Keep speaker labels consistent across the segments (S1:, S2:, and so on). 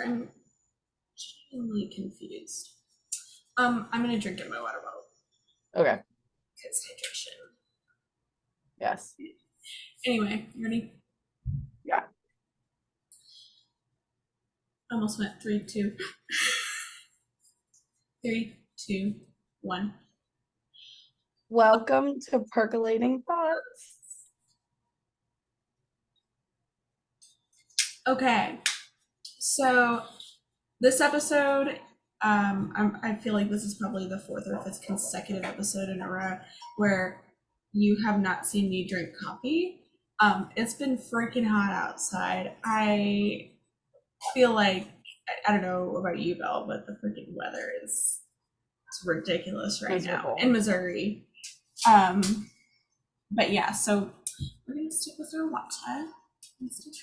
S1: I'm genuinely confused. I'm gonna drink in my water bottle
S2: Okay.
S1: because hydration.
S2: Yes.
S1: Anyway, you ready?
S2: Yeah.
S1: Almost went 3, 2. 3, 2, 1.
S2: Welcome to Percolating Thoughts.
S1: Okay, so this episode, I feel like this is probably the 4th or 5th consecutive episode in a row where you have not seen me drink coffee. It's been freaking hot outside. I feel like I don't know about you, Belle, but the freaking weather is it's ridiculous right now
S2: Miserable.
S1: in Missouri. But yeah, so we're gonna stick with our water.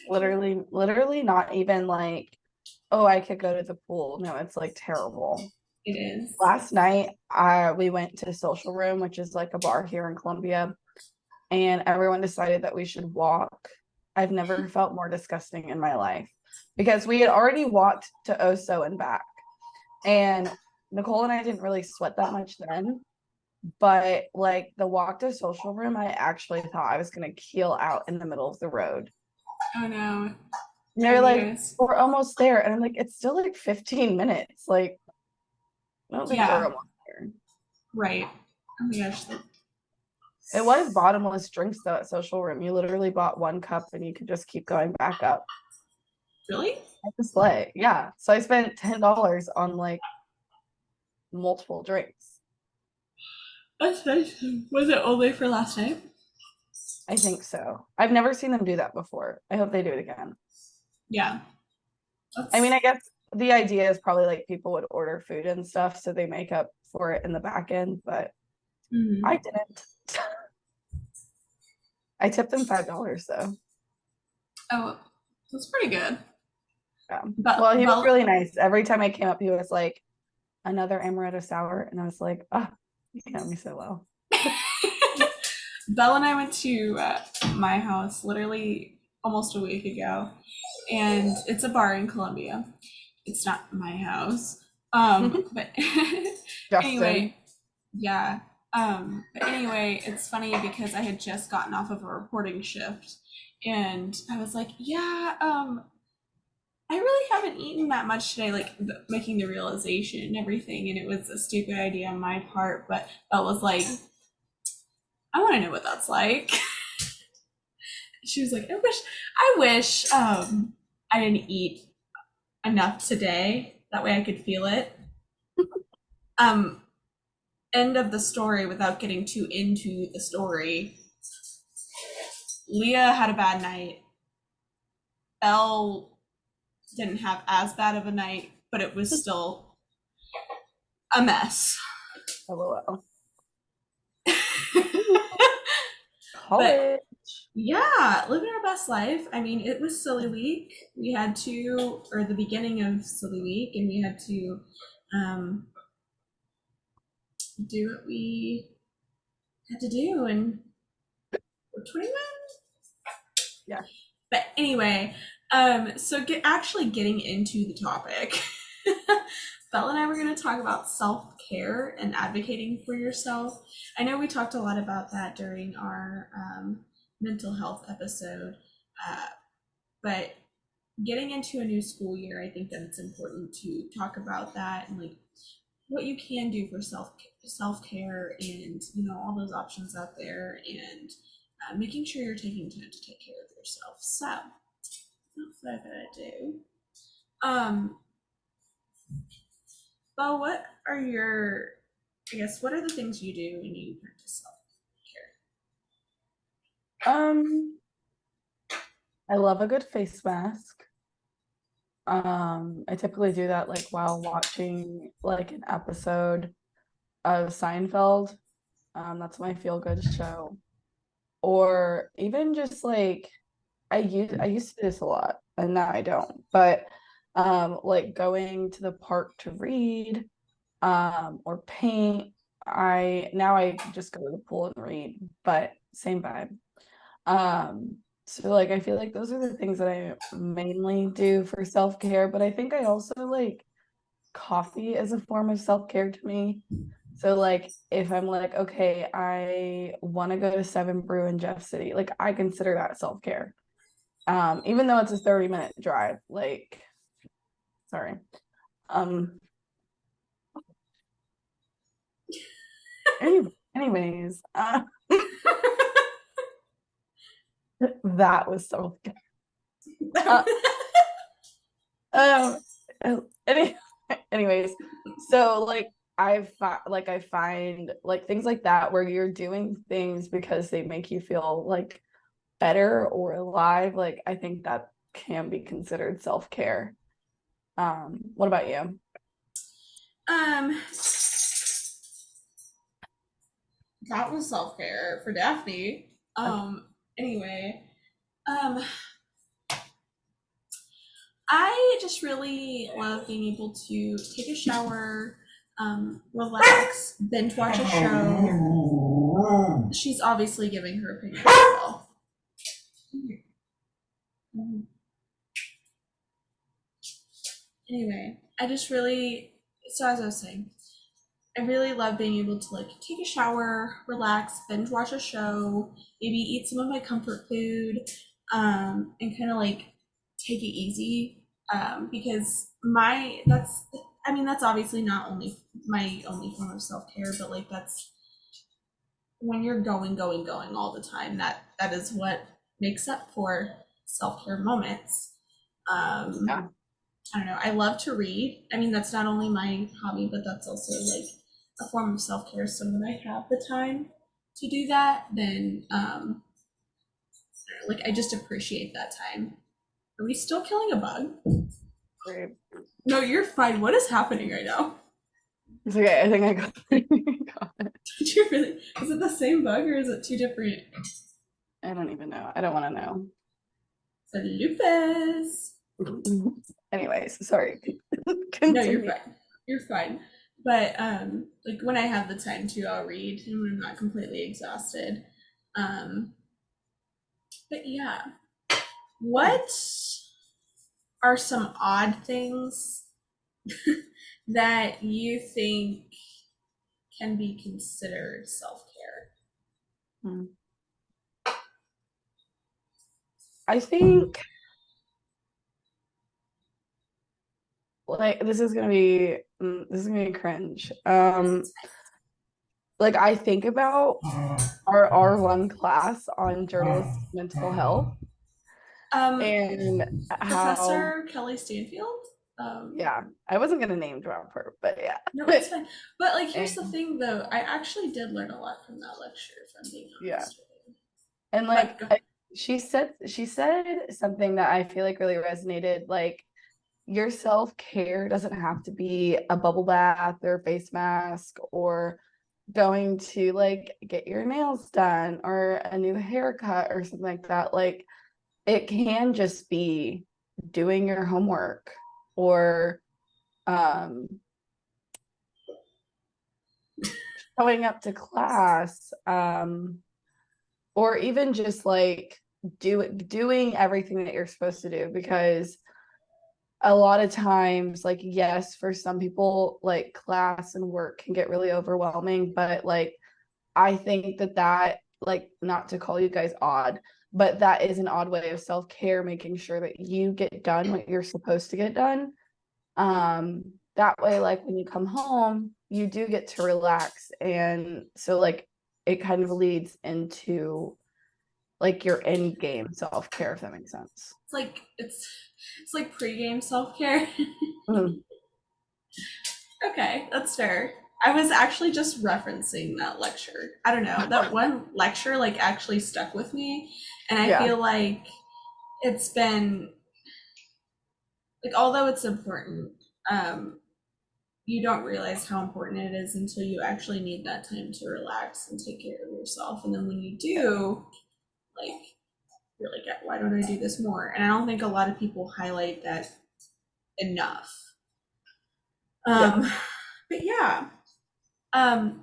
S2: Literally not even like, oh, I could go to the pool. No, it's like terrible.
S1: It is.
S2: Last night, we went to Social Room, which is like a bar here in Columbia, and everyone decided that we should walk. I've never felt more disgusting in my life because we had already walked to Oso and back. And Nicole and I didn't really sweat that much then. But like the walk to Social Room, I actually thought I was going to keel out in the middle of the road.
S1: Oh no.
S2: And they're
S1: Have you
S2: like,
S1: guys-
S2: we're almost there. And I'm like, it's still like 15 minutes. Like, I don't think we're
S1: Yeah.
S2: almost there.
S1: Right. Oh my gosh.
S2: It was bottomless drinks though at Social Room. You literally bought one cup and you could just keep going back up.
S1: Really?
S2: At the sleigh. Yeah. So I spent $10 on like multiple drinks.
S1: That's nice. Was it only for last night?
S2: I think so. I've never seen them do that before. I hope they do it again.
S1: Yeah.
S2: I mean, I guess the idea is probably like people would order food and stuff, so they make up for it in the back end, but I didn't. I tipped them $5 though.
S1: Oh, that's pretty good.
S2: Yeah.
S1: But
S2: Well, he was really nice. Every time I came up, he was like, another amaretto sour, and I was like, oh, you know me so well.
S1: Belle and I went to my house literally almost a week ago, and it's a bar in Columbia. It's not my house, but anyway, yeah. But anyway, it's funny because I had just gotten off of a reporting shift, and I was like, yeah, I really haven't eaten that much today, like making the realization and everything, and it was a stupid idea on my part, but Belle was like, I want to know what that's like. She was like, I wish I didn't eat enough today. That way I could feel it. End of the story without getting too into the story. Leah had a bad night. Elle didn't have as bad of a night, but it was still a mess.
S2: LOL.
S1: But yeah, living our best life. I mean, it was silly week. We had to, or the beginning of silly week, and we had to do what we had to do, and we're 21.
S2: Yeah.
S1: But anyway, so actually getting into the topic, Belle and I were going to talk about self-care and advocating for yourself. I know we talked a lot about that during our mental health episode, but getting into a new school year, I think that it's important to talk about that and like what you can do for self-care and all those options out there, and making sure you're taking time to take care of yourself. So without further ado, Bo, what are what are the things you do when you practice self-care?
S2: I love a good face mask. I typically do that like while watching like an episode of Seinfeld. That's my feel-good show. Or even just like I used to do this a lot and now I don't. But like going to the park to read, or paint. I just go to the pool and read, but same vibe. So like I feel like those are the things that I mainly do for self-care, but I think I also like coffee as a form of self-care to me. So like if I'm like, okay, I want to go to Seven Brew in Jeff City, like I consider that self-care. Even though it's a 30-minute drive, like sorry. Um anyways, that was self-care. Uh, um any, anyways, so like I find like things like that where you're doing things because they make you feel like better or alive, like I think that can be considered self-care. What about you?
S1: Um, that was self care for Daphne.
S2: Okay.
S1: Anyway, um, I just really love being able to take a shower, relax, binge watch a show. She's obviously giving her opinion as well. Anyway, I just really, so as I was saying, I really love being able to like take a shower, relax, binge watch a show, maybe eat some of my comfort food, and kind of like take it easy. Because I mean, that's obviously not only my only form of self care, but like that's when you're going all the time. That is what makes up for self care moments. Um,
S2: Yeah.
S1: I don't know. I love to read. I mean, that's not only my hobby, but that's also like a form of self care. So when I have the time to do that, then like I just appreciate that time. Are we still killing a bug?
S2: Great.
S1: No, you're fine. What is happening right now?
S2: It's okay. I think I got, got it.
S1: Did you really? Is it the same bug or is it two different?
S2: I don't even know. I don't want to
S1: Lupus.
S2: know. Anyways, sorry.
S1: No, you're
S2: Continue.
S1: fine. You're fine. But like when I have the time to, I'll read, and when I'm not completely exhausted. Um, but yeah, what are some odd things that you think can be considered self care?
S2: Hmm. I think like this is gonna be cringe. Like I think about our R1 class on journalistic mental health
S1: Um,
S2: and how,
S1: Professor Kelly Stanfield.
S2: yeah, I wasn't gonna name drop her, but
S1: No,
S2: yeah.
S1: it's fine. But like, here's the
S2: And
S1: thing, though. I actually did learn a lot from that lecture, if I'm being
S2: yeah.
S1: honest with you.
S2: And
S1: But
S2: like she said something that I feel like really resonated, like your self-care doesn't have to be a bubble bath or a face mask or going to like get your nails done or a new haircut or something like that. Like it can just be doing your homework or um showing up to class, or even just like doing everything that you're supposed to do, because a lot of times, like, yes, for some people like class and work can get really overwhelming, but like I think that like, not to call you guys odd, but that is an odd way of self-care, making sure that you get done what you're supposed to get done. That way, like when you come home, you do get to relax. And so like it kind of leads into like your end game self-care, if that makes sense.
S1: it's like it's like pregame self care.
S2: Mhm.
S1: Okay, that's fair. I was actually just referencing that lecture. I don't know. That one lecture like actually stuck with me, and I
S2: Yeah.
S1: feel like it's been like, although it's important, um you don't realize how important it is until you actually need that time to relax and take care of yourself. And then when you do, like, you're like, why don't I do this more? And I don't think a lot of people highlight that enough.
S2: Yeah.
S1: Um, but yeah, um,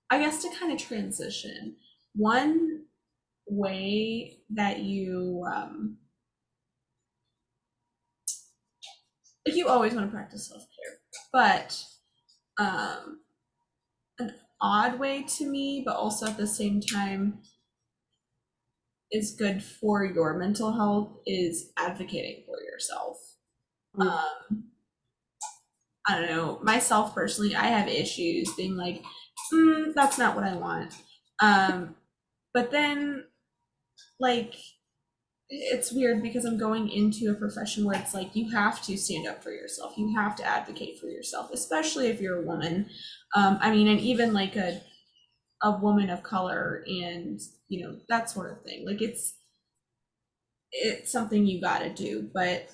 S1: I guess to kind of transition, one way that like you always want to practice self-care, but um an odd way to me, but also at the same time is good for your mental health, is advocating for yourself.
S2: Mm.
S1: um I don't know, myself personally, I have issues being like, that's not what I want. But then, like, it's weird because I'm going into a profession where it's like you have to stand up for yourself. You have to advocate for yourself, especially if you're a woman. I mean, and even like a woman of color, and that sort of thing. Like it's something you got to do. But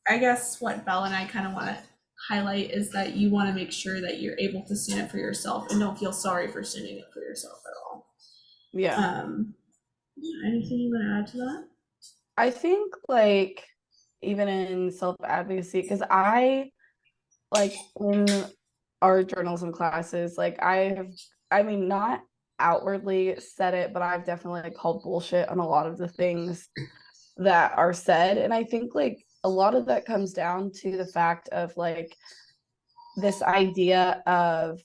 S1: I guess what Belle and I kind of want to highlight is that you want to make sure that you're able to stand up for yourself and don't feel sorry for standing up for yourself at all.
S2: Yeah.
S1: Anything you want to add to that?
S2: I think like even in self-advocacy, because I like in our journalism classes, like I mean, not outwardly said it, but I've definitely like called bullshit on a lot of the things that are said. And I think like a lot of that comes down to the fact of like this idea of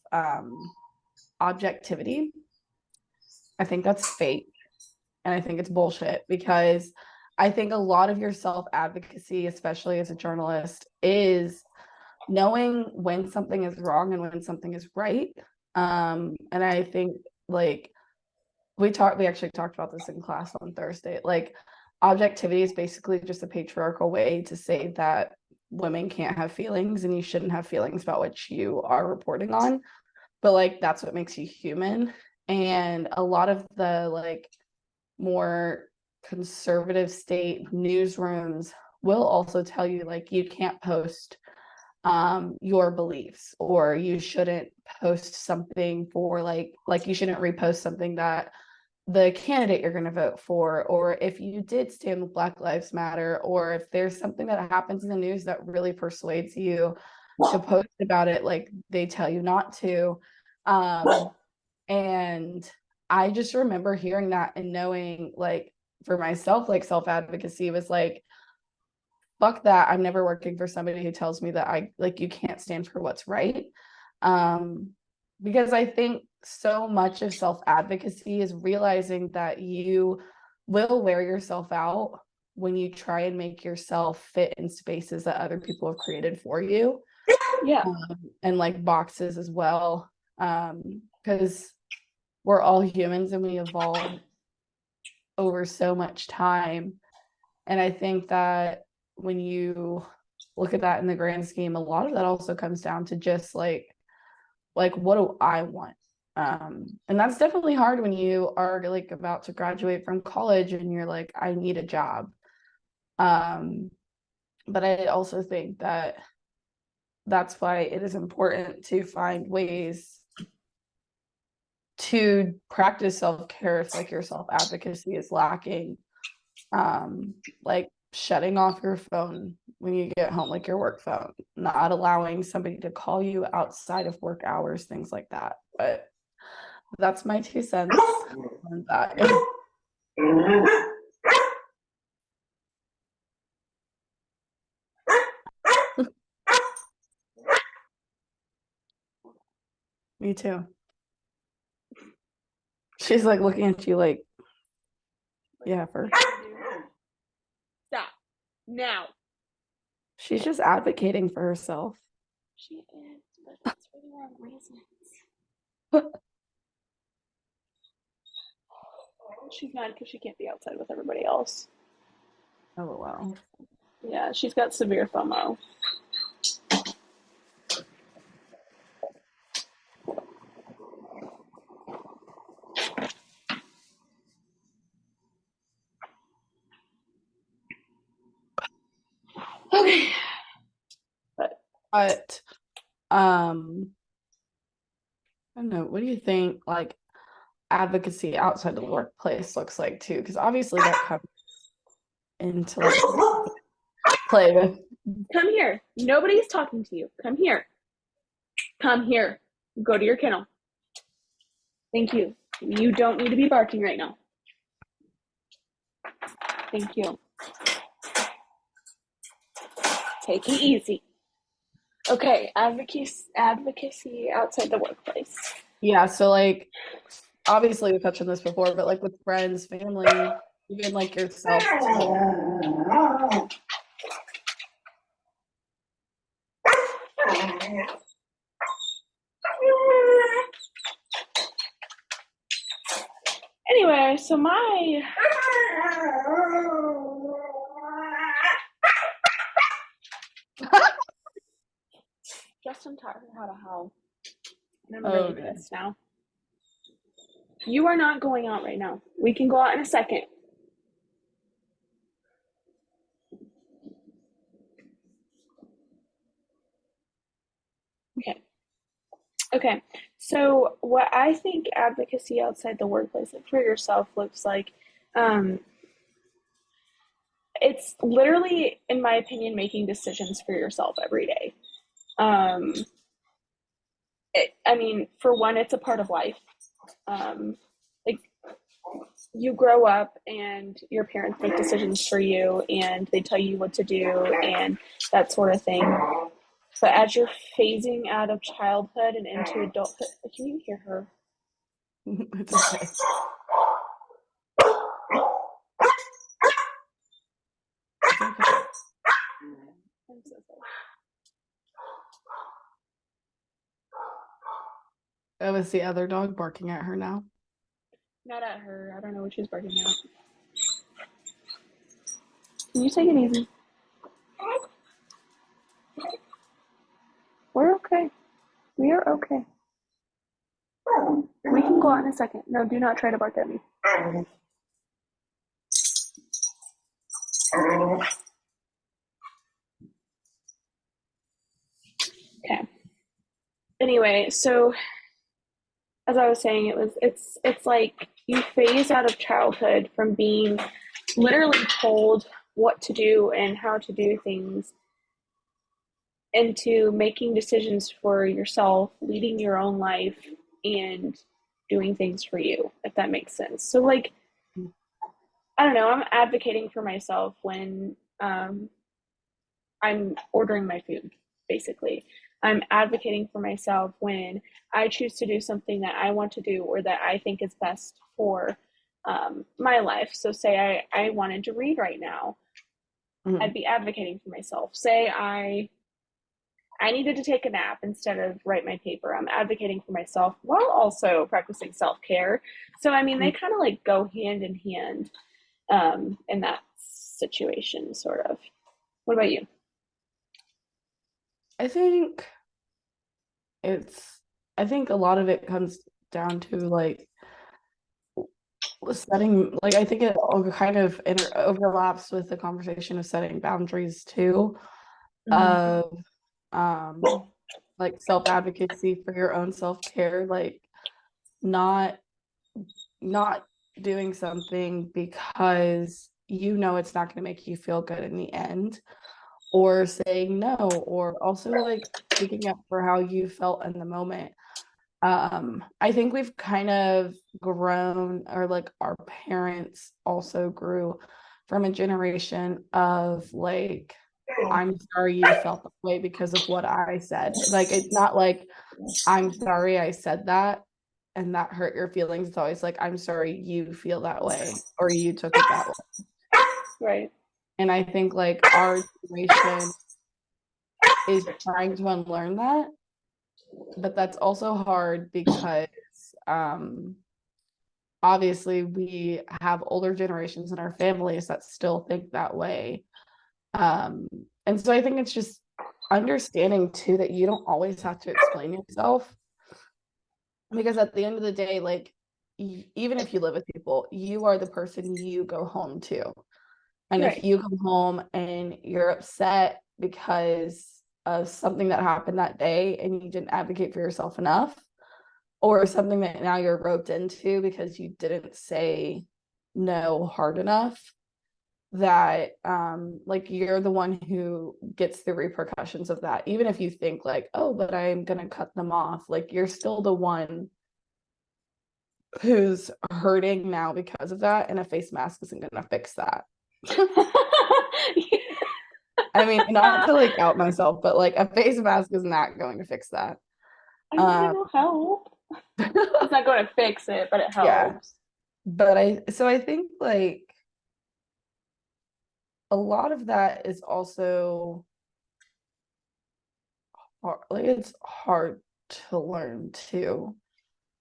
S2: objectivity. I think that's fake. And I think it's bullshit because I think a lot of your self advocacy, especially as a journalist, is knowing when something is wrong and when something is right. And I think like we actually talked about this in class on Thursday. Like objectivity is basically just a patriarchal way to say that women can't have feelings and you shouldn't have feelings about what you are reporting on. But like that's what makes you human. And a lot of the like more conservative state newsrooms will also tell you like you can't post your beliefs, or you shouldn't post something for like you shouldn't repost something that the candidate you're going to vote for, or if you did stand with Black Lives Matter, or if there's something that happens in the news that really persuades you to post about it, like they tell you not to. And I just remember hearing that and knowing like for myself, like self-advocacy was like, fuck that. I'm never working for somebody who tells me that I like you can't stand for what's right. Um, because I think so much of self-advocacy is realizing that you will wear yourself out when you try and make yourself fit in spaces that other people have created for you.
S1: Yeah.
S2: And like boxes as well. Because we're all humans and we evolve over so much time. And I think that when you look at that in the grand scheme, a lot of that also comes down to just like what do I want? And that's definitely hard when you are like about to graduate from college and you're like, I need a job. But I also think that that's why it is important to find ways to practice self-care if like your self-advocacy is lacking. Like shutting off your phone when you get home, like your work phone, not allowing somebody to call you outside of work hours, things like that. But that's my 2 cents on that. Me too. She's like looking at you like, yeah, for
S1: Stop now.
S2: she's just advocating for herself.
S1: She is, but that's for the wrong reasons. She's mad because she can't be outside with everybody else.
S2: Oh wow.
S1: Yeah, she's got severe FOMO. Okay.
S2: But I don't know, what do you think like advocacy outside of the workplace looks like too? Because obviously that comes into like play with.
S1: Come here. Nobody's talking to you. Come here. Come here. Go to your kennel. Thank you.
S3: You don't need to be barking right now. Thank you. Take it easy. Okay, advocacy outside the workplace.
S2: Yeah, so like obviously we've touched on this before, but like with friends, family, even like yourself too.
S3: Anyway, so my Justin taught her how to howl. And I'm really pissed now. You are not going out right now. We can go out in a second. Okay. So what I think advocacy outside the workplace, like for yourself, looks like, it's literally, in my opinion, making decisions for yourself every day. I mean, for one, it's a part of life. Like you grow up and your parents make decisions for you and they tell you what to do and that sort of thing. But as you're phasing out of childhood and into adulthood, can you hear her?
S2: It's okay. It's okay.
S3: I'm so sorry.
S2: Oh, is the other dog barking at her now?
S3: Not at her. I don't know what she's barking at. Can you take it easy? We're okay. We are okay. We can go out in a second. No, do not try to bark at me. Okay. Anyway, so as I was saying, it's like you phase out of childhood from being literally told what to do and how to do things into making decisions for yourself, leading your own life, and doing things for you, if that makes sense. So, like, I don't know, I'm advocating for myself when I'm ordering my food, basically. I'm advocating for myself when I choose to do something that I want to do or that I think is best for my life. So, say I wanted to read right now, I'd be advocating for myself. Say I needed to take a nap instead of write my paper. I'm advocating for myself while also practicing self-care. So, I mean, they kind of like go hand in hand in that situation, sort of. What about you?
S2: I think a lot of it comes down to like setting, like I think it all kind of overlaps with the conversation of setting boundaries too, of like self-advocacy for your own self-care, like not doing something because you know it's not going to make you feel good in the end, or saying no, or also like speaking up for how you felt in the moment. I think we've kind of grown, or like our parents also grew from a generation of like, I'm sorry you felt that way because of what I said. Like, it's not like, I'm sorry I said that and that hurt your feelings. It's always like, I'm sorry you feel that way or you took it that way.
S3: Right.
S2: And I think like our generation is trying to unlearn that, but that's also hard because obviously we have older generations in our families that still think that way. And so I think it's just understanding too that you don't always have to explain yourself, because at the end of the day, like even if you live with people, you are the person you go home to. And
S3: Right.
S2: if you come home and you're upset because of something that happened that day and you didn't advocate for yourself enough, or something that now you're roped into because you didn't say no hard enough, that like you're the one who gets the repercussions of that. Even if you think like, oh, but I'm gonna cut them off, like you're still the one who's hurting now because of that, and a face mask isn't gonna fix that. I mean, not to like out myself, but like a face mask is not going to fix that.
S3: I mean, it'll help. It's not going to fix it, but it
S2: Yeah.
S3: helps.
S2: But I think like a lot of that is also hard, like it's hard to learn too.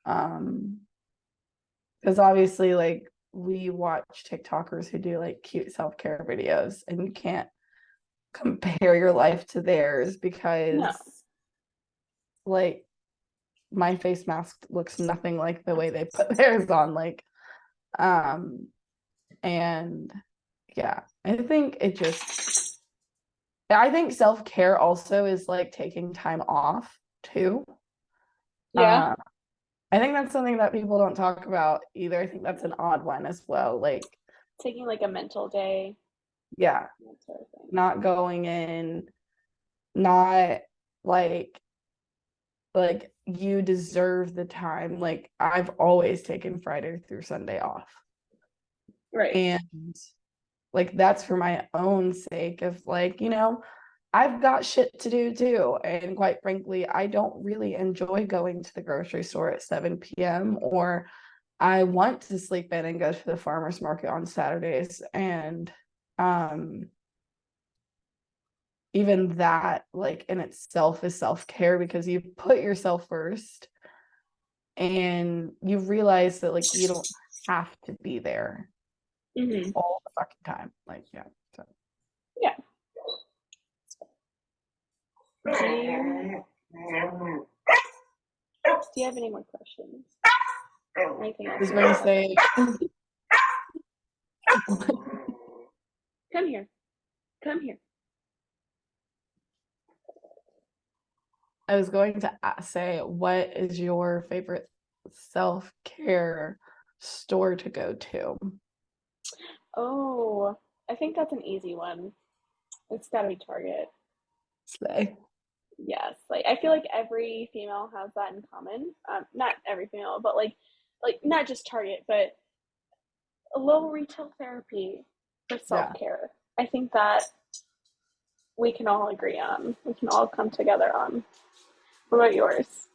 S2: Because obviously like we watch TikTokers who do like cute self-care videos, and you can't compare your life to theirs because
S3: No.
S2: like my face mask looks nothing like the way they put theirs on. Like, and yeah, I think self-care also is like taking time off too.
S3: Yeah.
S2: I think that's something that people don't talk about either. I think that's an odd one as well. Like,
S3: Taking like a mental day.
S2: yeah,
S3: That sort of thing.
S2: not going in, not like you deserve the time. Like I've always taken Friday through Sunday off.
S3: Right.
S2: And like that's for my own sake of like, I've got shit to do too. And quite frankly, I don't really enjoy going to the grocery store at 7 p.m. or I want to sleep in and go to the farmer's market on Saturdays. And even that, like in itself, is self-care because you put yourself first and you realize that like you don't have to be there all the fucking time. Like, yeah. So.
S3: Yeah. Do you have any more questions? Anything else?
S2: I was going to say,
S3: Come here. Come here.
S2: I was going to say, what is your favorite self-care store to go to?
S3: Oh, I think that's an easy one. It's got to be Target.
S2: Say.
S3: Yes, like I feel like every female has that in common. Not every female, but like not just Target, but a little retail therapy for
S2: Yeah.
S3: self-care. I think that we can all agree on. We can all come together on. What about yours?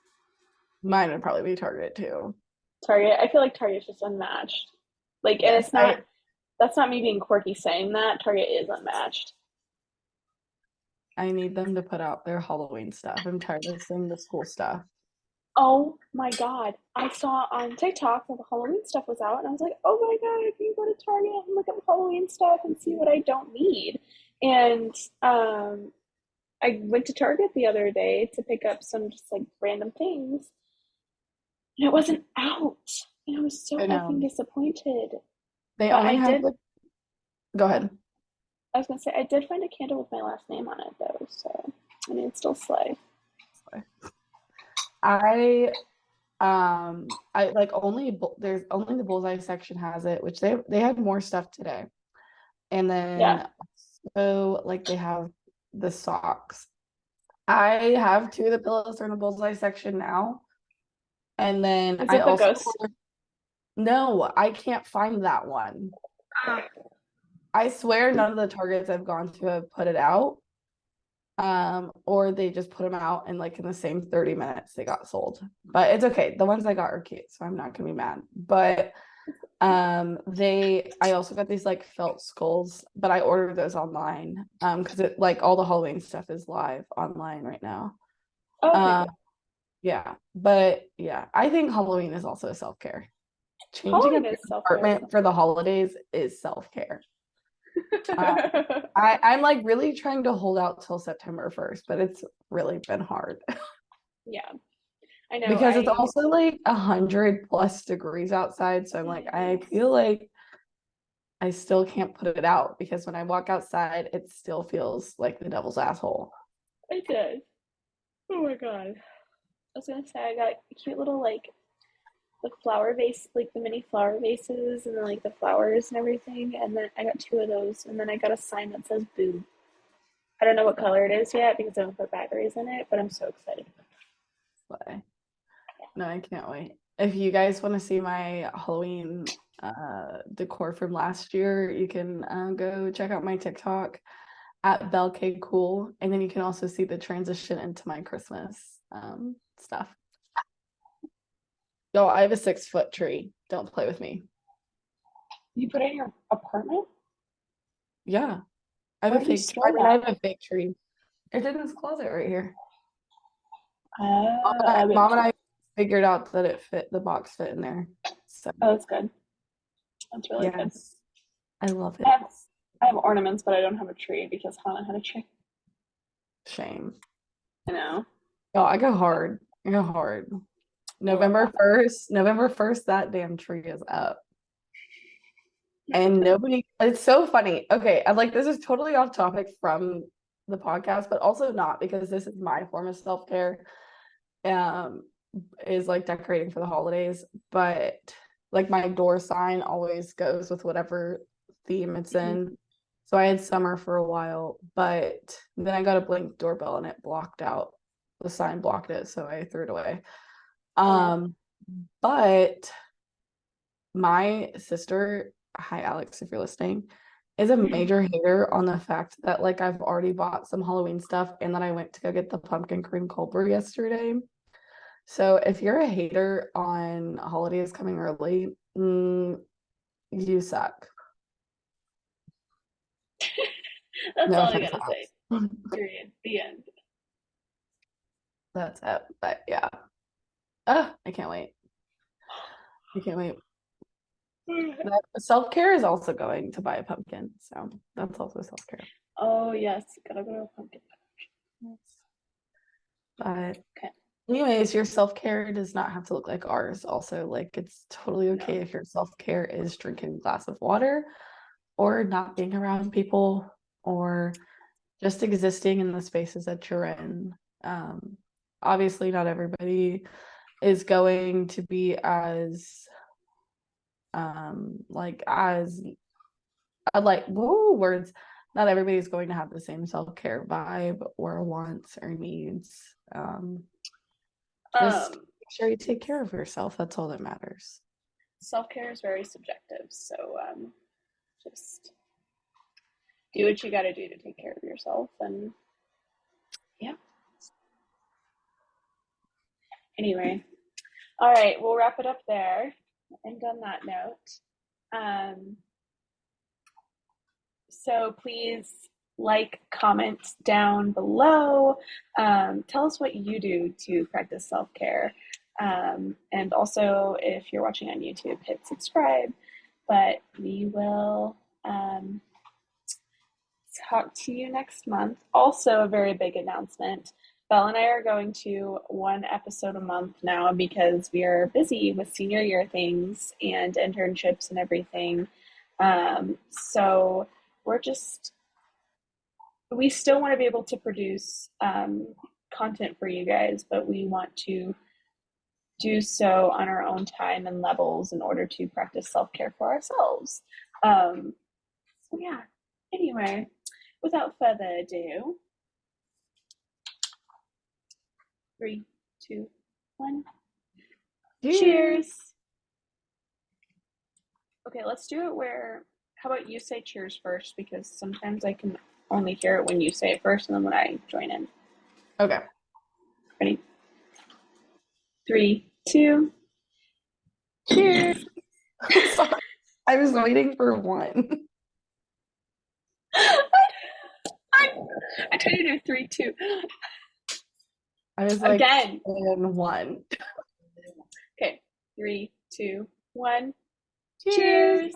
S2: Mine would probably be Target too.
S3: Target. I feel like Target's just unmatched. Like, and
S2: Yes,
S3: it's not. That's not me being quirky saying that. Target is unmatched.
S2: I need them to put out their Halloween stuff. I'm tired of seeing the school stuff.
S3: Oh my God. I saw on TikTok that the Halloween stuff was out, and I was like, oh my God, I can go to Target and look at Halloween stuff and see what I don't need. And I went to Target the other day to pick up some just like random things, and it wasn't out. And I was so
S2: I
S3: effing
S2: know.
S3: disappointed.
S2: They
S3: But
S2: only
S3: I
S2: have
S3: did,
S2: the. Go ahead.
S3: I was gonna say, I did find a candle with my last name on it though, so I mean, it's still slay.
S2: I like there's only the bullseye section has it, which they had more stuff today. And
S3: Yeah.
S2: then also like they have the socks. I have two of the pillows are in the bullseye section now. And then
S3: Is
S2: I
S3: it the
S2: also
S3: ghost?
S2: no, I can't find that one. I swear none of the Targets I've gone to have put it out. Or they just put them out and like in the same 30 minutes they got sold. But it's okay. The ones I got are cute, so I'm not gonna be mad. But I also got these like felt skulls, but I ordered those online. Because it like all the Halloween stuff is live online right now.
S3: Okay, good.
S2: Yeah, but yeah, I think Halloween is also self-care. Changing up
S3: Halloween
S2: your
S3: is self-care.
S2: apartment for the holidays is self-care. I'm like really trying to hold out till September 1st, but it's really been hard.
S3: Yeah, I know.
S2: Because it's also like 100+ degrees outside. So I'm like, I feel like I still can't put it out because when I walk outside, it still feels like the devil's asshole.
S3: It does. Oh my God. I was gonna say I got cute little like the flower vase, like the mini flower vases, and then like the flowers and everything. And then I got two of those, and then I got a sign that says "boo." I don't know what color it is yet because I haven't put batteries in it, but I'm so excited.
S2: But no, I can't wait. If you guys want to see my Halloween decor from last year, you can go check out my TikTok at Belle K Cool, and then you can also see the transition into my Christmas stuff. Yo, I have a 6-foot tree. Don't play with me.
S3: You put it in your apartment?
S2: Yeah, I have
S3: Where
S2: a
S3: do you
S2: fake.
S3: store
S2: I have
S3: that?
S2: a fake tree. It's in this closet right here.
S3: Oh,
S2: Mom and I figured out that it fit. The box fit in there. So
S3: that's good. That's really good.
S2: yes, I love it.
S3: I have ornaments, but I don't have a tree because Hannah had a tree.
S2: Shame.
S3: I know.
S2: Oh, I go hard. I go hard. November 1st, that damn tree is up. And nobody, it's so funny. Okay, I'm like, this is totally off topic from the podcast, but also not, because this is my form of self-care. Is like decorating for the holidays, but like my door sign always goes with whatever theme it's in. So I had summer for a while, but then I got a Blink doorbell and it blocked out the sign, blocked it, so I threw it away. But my sister, hi Alex, if you're listening, is a major hater on the fact that like I've already bought some Halloween stuff and that I went to go get the pumpkin cream cold brew yesterday. So if you're a hater on holidays coming early, you suck.
S3: That's
S2: No
S3: all I
S2: offense,
S3: gotta say.
S2: Alex.
S3: Period. The end.
S2: That's it. But yeah. I can't wait. I can't wait. Self-care is also going to buy a pumpkin. So that's also self-care.
S3: Oh yes, gotta go to a pumpkin.
S2: But
S3: Okay.
S2: anyways, your self-care does not have to look like ours. Also, like it's totally okay
S3: No.
S2: if your self-care is drinking a glass of water or not being around people or just existing in the spaces that you're in. Obviously, not everybody is going to be as words. Not everybody's going to have the same self-care vibe or wants or needs. Just make sure you take care of yourself. That's all that matters.
S3: Self-care is very subjective, so just do what you got to do to take care of yourself, and yeah. Anyway, all right, we'll wrap it up there. And on that note, so please like, comment down below. Tell us what you do to practice self-care. And also, if you're watching on YouTube, hit subscribe. But we will talk to you next month. Also, a very big announcement. Belle and I are going to 1 episode a month now because we are busy with senior year things and internships and everything. So we still want to be able to produce content for you guys, but we want to do so on our own time and levels in order to practice self-care for ourselves. So yeah, anyway, without further ado, 3, 2, 1. Cheers. Okay, let's do it where, how about you say cheers first, because sometimes I can only hear it when you say it first and then when I join in.
S2: Okay.
S3: Ready? 3, 2. Cheers.
S2: Sorry. I was waiting for 1.
S3: I tried to do 3, 2.
S2: I was like,
S3: again.
S2: 1.
S3: Okay, 3, 2, 1.
S2: Cheers.
S3: Cheers.